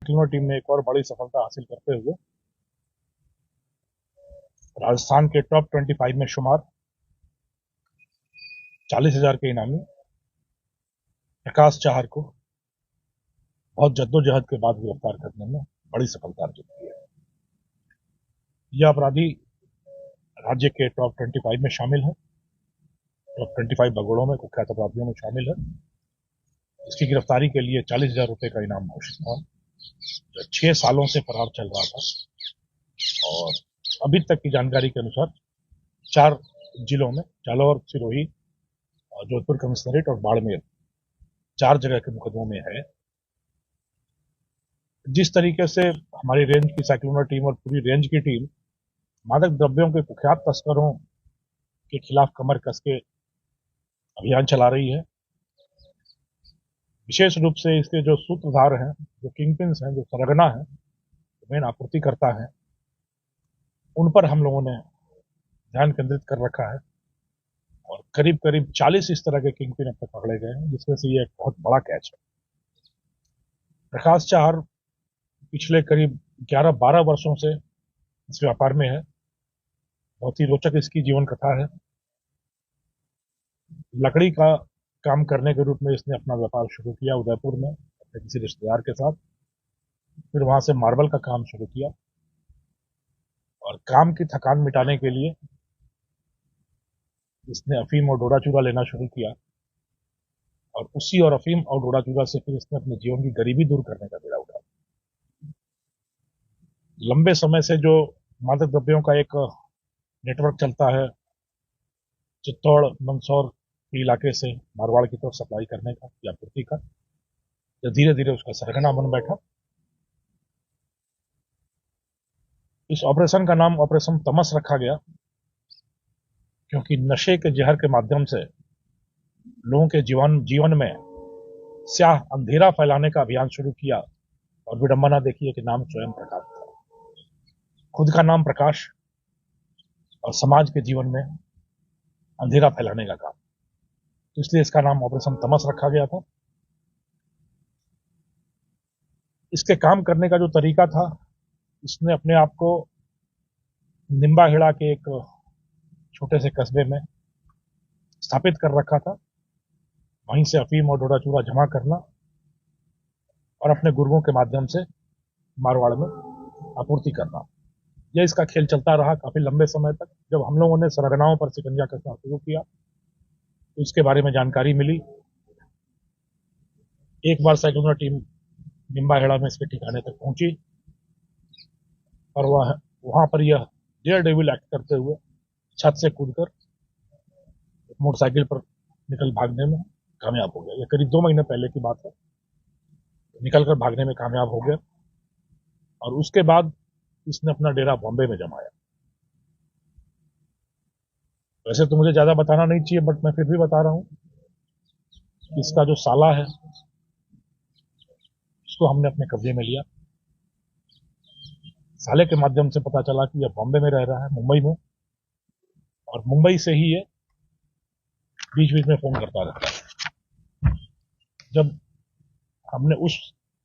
Cyclone team ने एक और बड़ी सफलता हासिल करते हुए राजस्थान के टॉप 25 में शुमार 40,000 के इनामी प्रकाश चाहर को बहुत जद्दोजहद के बाद गिरफ्तार करने में बड़ी सफलता अर्जित की है। यह अपराधी राज्य के टॉप 25 में शामिल है, टॉप 25 भगोड़ों में, कुख्यात अपराधियों में शामिल है। इसकी गिरफ्तारी के लिए 40,000 रुपए का इनाम घोषित था। 6 सालों से फरार चल रहा था और अभी तक की जानकारी के अनुसार 4 जिलों में, जालौर, सिरोही, जोधपुर कमिश्नरेट और बाड़मेर, 4 जगह के मुकदमों में है। जिस तरीके से हमारी रेंज की साइक्लोनर टीम और पूरी रेंज की टीम मादक द्रव्यों के कुख्यात तस्करों के खिलाफ कमर कस के अभियान चला रही है, विशेष रूप से इसके जो सूत्रधार हैं, जो किंगपिन्स हैं, जो सरगना हैं, मेन आपूर्तिकर्ता हैं, उन पर हम लोगों ने ध्यान केंद्रित कर रखा है और करीब करीब 40 इस तरह के किंगपिन अब तक पकड़े गए हैं, जिसमें से ये एक बहुत बड़ा कैच है। प्रकाश चाहर पिछले करीब 11-12 वर्षों से इस व्यापार में है। बहुत ही रोचक इसकी जीवन कथा है। लकड़ी का काम करने के रूप में इसने अपना व्यापार शुरू किया उदयपुर में अपने किसी रिश्तेदार के साथ। फिर वहां से मार्बल का काम शुरू किया और काम की थकान मिटाने के लिए इसने अफीम और डोडा चूरा लेना शुरू किया और उसी और अफीम और डोडा चूरा से फिर इसने अपने जीवन की गरीबी दूर करने का बीड़ा उठाया। लंबे समय से जो मादक द्रव्यों का एक नेटवर्क चलता है चित्तौड़, मंदसौर के इलाके से मारवाड़ की तरफ सप्लाई करने का या आपूर्ति का, तो धीरे धीरे उसका सरगना बन बैठा। इस ऑपरेशन का नाम ऑपरेशन तमस रखा गया क्योंकि नशे के जहर के माध्यम से लोगों के जीवन में स्याह अंधेरा फैलाने का अभियान शुरू किया और विडंबना देखिए कि नाम स्वयं प्रकाश था। खुद का नाम प्रकाश और समाज के जीवन में अंधेरा फैलाने का काम, तो इसलिए इसका नाम ऑपरेशन तमस रखा गया था। इसके काम करने का जो तरीका था, इसने अपने आप को निम्बाहेड़ा के एक छोटे से कस्बे में स्थापित कर रखा था। वहीं से अफीम और डोडा चूरा जमा करना और अपने गुर्गों के माध्यम से मारवाड़ में आपूर्ति करना, यह इसका खेल चलता रहा काफी लंबे समय तक। जब हम लोगों ने सरगनाओं पर शिकंजा कसना शुरू किया तो इसके बारे में जानकारी मिली। एक बार साइक्लोनर टीम निम्बाहेड़ा में इसके ठिकाने तक पहुंची और वहां पर यह डेयर डेविल एक्ट करते हुए छत से कूदकर मोटरसाइकिल पर निकल भागने में कामयाब हो गया। यह करीब 2 महीने पहले की बात है। निकलकर भागने में कामयाब हो गया और उसके बाद इसने अपना डेरा बॉम्बे में जमाया। वैसे तो मुझे ज्यादा बताना नहीं चाहिए, बट मैं फिर भी बता रहा हूं। इसका जो साला है उसको हमने अपने कब्जे में लिया। साले के माध्यम से पता चला कि यह बॉम्बे में रह रहा है, मुंबई में, और मुंबई से ही ये बीच बीच में फोन करता रहता है। जब हमने उस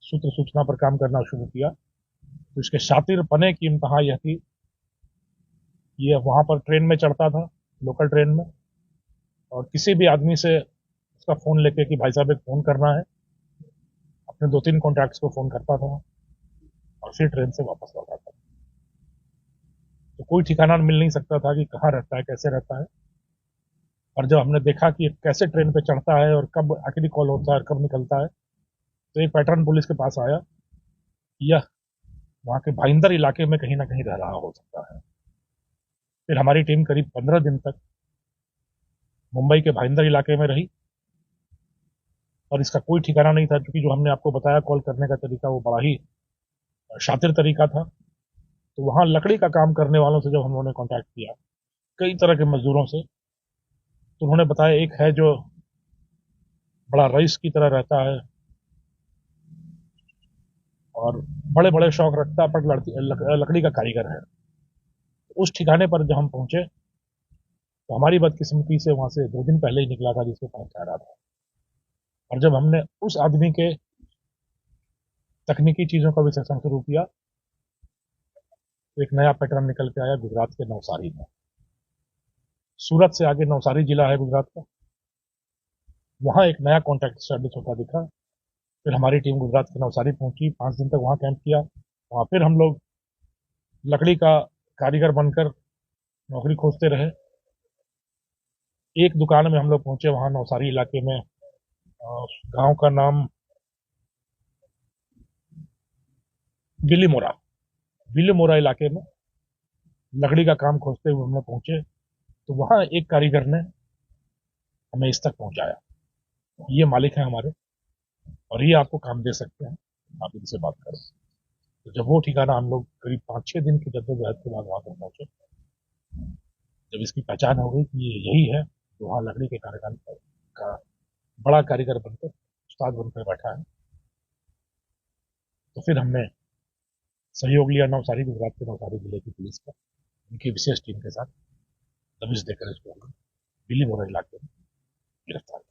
सूचना पर काम करना शुरू किया तो इसके शातिर पने की इंतहा यह थी, यह वहां पर ट्रेन में चढ़ता था, लोकल ट्रेन में, और किसी भी आदमी से उसका फोन लेके कि भाई साहब एक फोन करना है, अपने 2-3 कॉन्टैक्ट्स को फोन करता था और फिर ट्रेन से वापस लौटा था। तो कोई ठिकाना मिल नहीं सकता था कि कहाँ रहता है, कैसे रहता है। और जब हमने देखा कि कैसे ट्रेन पे चढ़ता है और कब आखिरी कॉल होता है और कब निकलता है, तो एक पैटर्न पुलिस के पास आया, यह वहां के भाईंदर इलाके में कहीं ना कहीं रह रहा हो सकता है। फिर हमारी टीम करीब 15 दिन तक मुंबई के भाईंदर इलाके में रही और इसका कोई ठिकाना नहीं था, क्योंकि जो हमने आपको बताया कॉल करने का तरीका वो बड़ा ही शातिर तरीका था। तो वहां लकड़ी का काम करने वालों से जब हम लोगों ने कॉन्टैक्ट किया, कई तरह के मजदूरों से, तो उन्होंने बताया एक है जो बड़ा रईस की तरह रहता है और बड़े बड़े शौक रखता है, पर लकड़ी का कारीगर है। उस ठिकाने पर जब हम पहुंचे तो हमारी बदकिस्मती से वहां से 2 दिन पहले ही निकला था जिसके पास ठहरा था। और जब हमने उस आदमी के तकनीकी चीज़ों का विश्लेषण शुरू किया तो एक नया पैटर्न निकल के आया गुजरात के नवसारी में। सूरत से आगे नवसारी जिला है गुजरात का, वहाँ एक नया कॉन्ट्रैक्ट स्टैब्लिश होता दिखा। फिर हमारी टीम गुजरात के नवसारी पहुंची, 5 दिन तक वहाँ कैंप किया। वहाँ फिर हम लोग लकड़ी का कारीगर बनकर नौकरी खोजते रहे। एक दुकान में हम लोग पहुंचे वहाँ नवसारी इलाके में, गांव का नाम बिलीमोरा। बिलीमोरा इलाके में लकड़ी का काम खोजते हुए हम लोग पहुंचे तो वहाँ एक कारीगर ने हमें इस तक पहुंचाया। ये मालिक है हमारे और ये आपको काम दे सकते हैं, आप इनसे बात करें। तो जब वो ठिकाना हम लोग करीब 5-6 दिन की जद्दोजहद के बाद वहां पर पहुंचे, जब इसकी पहचान हो गई कि ये यही है तो वहाँ लकड़ी के कारीगर का बड़ा कारीगर बनकर उस्ताद बनकर बैठा है, तो फिर हमने सहयोग लिया नवसारी, गुजरात के नवसारी जिले की पुलिस का, उनकी विशेष टीम के साथ दबिश देकर इसको बिलीमोरा इलाके में गिरफ्तार किया।